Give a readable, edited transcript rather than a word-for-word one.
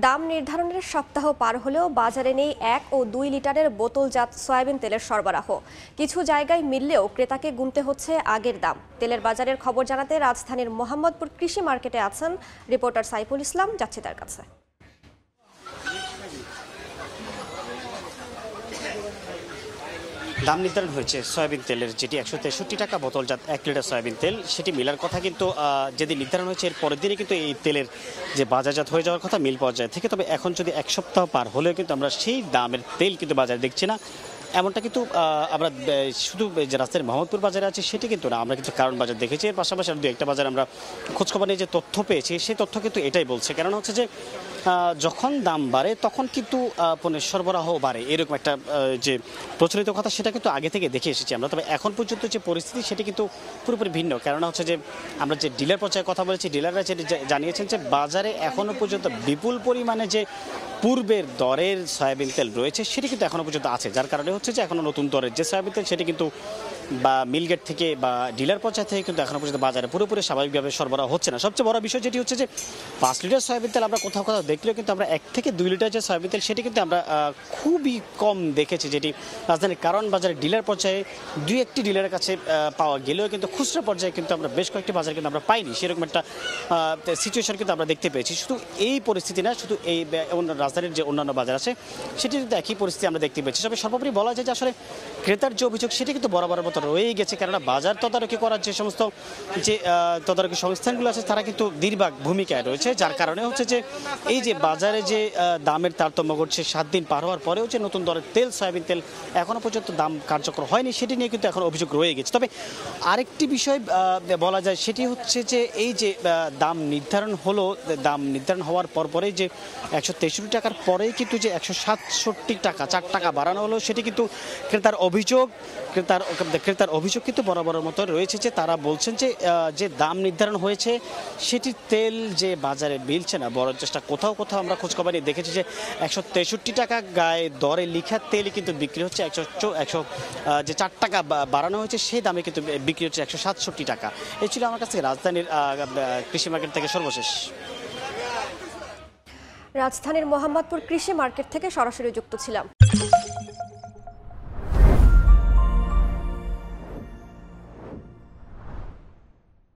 দাম নির্ধারণের সপ্তাহ পার হলেও বাজারে নেই 1 ও 2 লিটারের বোতলজাত সয়াবিন তেলের সরবরাহ। কিছু জায়গায় মিললেও ক্রেতাকে গুনতে হচ্ছে আগের দাম। তেলের বাজারের খবর জানাতে রাজধানীর মোহাম্মদপুর কৃষি মার্কেটে আছেন রিপোর্টার সাইফুল ইসলাম, যাচ্ছি তার কাছে। দাম নির্ধারণ হয়েছে সয়াবিন তেলের, যেটি 163 টাকা বোতলজাত 1 লিটার সয়াবিন তেল, সেটি মিলার কথা কিন্তু যেদিন নির্ধারণ হয়েছে এর পরের দিনই কিন্তু এই তেলের যে বাজারজাত হয়ে যাওয়ার কথা মিল পর্যায়ে থেকে। তবে এখন যদি এক সপ্তাহ পার হলেও কিন্তু আমরা সেই দামের তেল কিন্তু বাজারে দেখছি না। এমনটা কিন্তু আমরা শুধু যে রাজধানীর মোহাম্মদপুর বাজারে আছে সেটি কিন্তু না, আমরা কিন্তু কারণ বাজার দেখেছি। এর পাশাপাশি আর দু একটা বাজার আমরা খোঁজখবর নিয়ে যে তথ্য পেয়েছি সেই তথ্য কিন্তু এটাই বলছে। কারণ হচ্ছে যে যখন দাম বাড়ে তখন কিন্তু পণ্যের সরবরাহ বাড়ে, এরকম একটা যে প্রচলিত কথা সেটা কিন্তু আগে থেকে দেখে এসেছি আমরা। তবে এখন পর্যন্ত যে পরিস্থিতি সেটি কিন্তু পুরোপুরি ভিন্ন। কেননা হচ্ছে যে আমরা যে ডিলার পর্যায়ে কথা বলেছি, ডিলাররা যেটি জানিয়েছেন যে বাজারে এখনও পর্যন্ত বিপুল পরিমাণে যে পূর্বের দরের সয়াবিন তেল রয়েছে সেটি কিন্তু এখনও পর্যন্ত আছে, যার কারণে হচ্ছে যে এখনও নতুন দরের যে সয়াবিন তেল সেটি কিন্তু বা মিলগেট থেকে বা ডিলার পর্যায়ে থেকে কিন্তু এখনও পর্যন্ত বাজারে পুরোপুরি স্বাভাবিকভাবে সরবরাহ হচ্ছে না। সবচেয়ে বড় বিষয় যেটি হচ্ছে যে 5 লিটার সয়াবিন তেল আমরা কোথাও কোথাও দেখলেও কিন্তু আমরা 1 থেকে 2 লিটার যে সয়াবিন তেল সেটি কিন্তু আমরা খুবই কম দেখেছি, যেটি রাজধানীর কারণ বাজারে ডিলার পর্যায়ে 2-1টি ডিলারের কাছে পাওয়া গেলেও কিন্তু খুচরা পর্যায়ে কিন্তু আমরা বেশ কয়েকটি বাজার কিন্তু আমরা পাইনি। সেরকম একটা সিচুয়েশন কিন্তু আমরা দেখতে পেয়েছি। শুধু এই পরিস্থিতি না, শুধু এই রাজধানীর যে অন্যান্য বাজার আছে সেটি কিন্তু একই পরিস্থিতি আমরা দেখতে পেয়েছি। তবে সর্বোপরি বলা যায় যে আসলে ক্রেতার যে অভিযোগ সেটি কিন্তু বরাবরের মতো রয়েই গেছে। কেননা বাজার তদারকি করার যে সমস্ত যে তদারকি সংস্থানগুলো আছে তারা কিন্তু দীর্ঘ ভূমিকায় রয়েছে, যার কারণে হচ্ছে যে এই যে বাজারে যে দামের তারতম্য ঘটছে 7 দিন পার হওয়ার পরেও যে নতুন দরের তেল সয়াবিন তেল এখনও পর্যন্ত দাম কার্যকর হয়নি, সেটি নিয়ে কিন্তু এখন অভিযোগ রয়ে গেছে। তবে আরেকটি বিষয় বলা যায় সেটি হচ্ছে যে এই যে দাম নির্ধারণ হলো, দাম নির্ধারণ হওয়ার পরেই যে 163 টাকার পরেই কিন্তু যে 167 টাকা 4 টাকা বাড়ানো হলো, সেটি কিন্তু ক্রেতার অভিযোগ কিন্তু বরাবরের মতো রয়েছে। যে তারা বলছেন যে যে দাম নির্ধারণ হয়েছে সেটি তেল যে বাজারে মিলছে না, বড় চেষ্টা কোথাও কোথাও আমরা খোঁজখবর নিয়ে দেখেছি যে 163 টাকা গায়ে দরে লিখা তেলই কিন্তু বিক্রি হচ্ছে 100 যে 4 টাকা বাড়ানো হয়েছে সেই দামে কিন্তু বিক্রি হচ্ছে 167 টাকা। এই ছিল আমার কাছে রাজধানীর কৃষি মার্কেট থেকে সর্বশেষ। রাজধানীর মোহাম্মদপুর কৃষি মার্কেট থেকে সরাসরি যুক্ত ছিলাম।